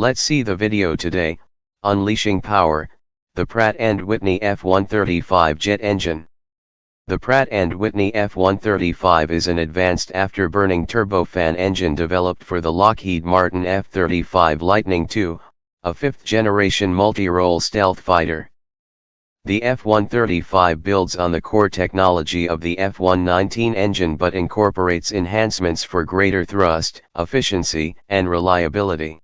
Let's see the video today. Unleashing Power, the Pratt Whitney F135 jet engine. The Pratt Whitney F135 is an advanced afterburning turbofan engine developed for the Lockheed Martin F-35 Lightning II, a fifth-generation multirole stealth fighter. The F135 builds on the core technology of the F119 engine but incorporates enhancements for greater thrust, efficiency, and reliability.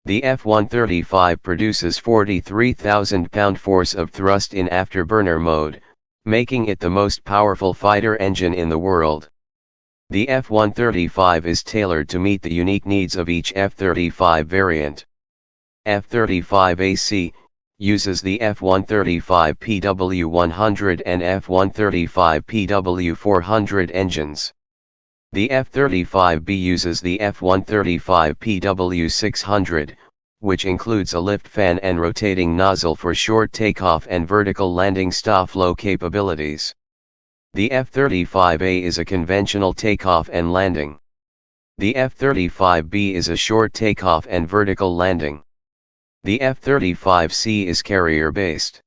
The F135 produces 43,000 pound-force of thrust in afterburner mode, making it the most powerful fighter engine in the world. The F135 is tailored to meet the unique needs of each F-35 variant. F-35AC uses the F135 PW100 and F135 PW400 engines. The F-35B uses the F135 PW600, which includes a lift fan and rotating nozzle for short takeoff and vertical landing flow capabilities. The F-35A is a conventional takeoff and landing. The F-35B is a short takeoff and vertical landing. The F-35C is carrier-based.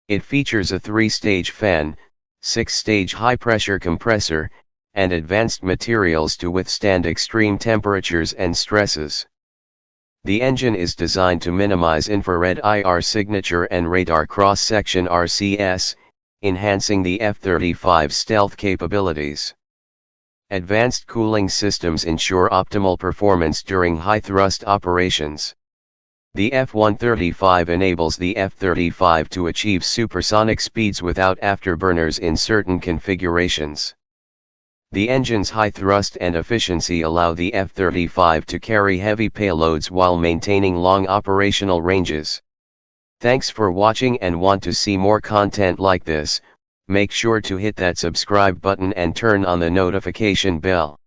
It features a 3-stage fan, 6-stage high-pressure compressor, and advanced materials to withstand extreme temperatures and stresses. The engine is designed to minimize infrared IR signature and radar cross-section RCS, enhancing the F-35's stealth capabilities. Advanced cooling systems ensure optimal performance during high-thrust operations. The F-135 enables the F-35 to achieve supersonic speeds without afterburners in certain configurations. The engine's high thrust and efficiency allow the F-35 to carry heavy payloads while maintaining long operational ranges. Thanks for watching, and want to see more content like this, make sure to hit that subscribe button and turn on the notification bell.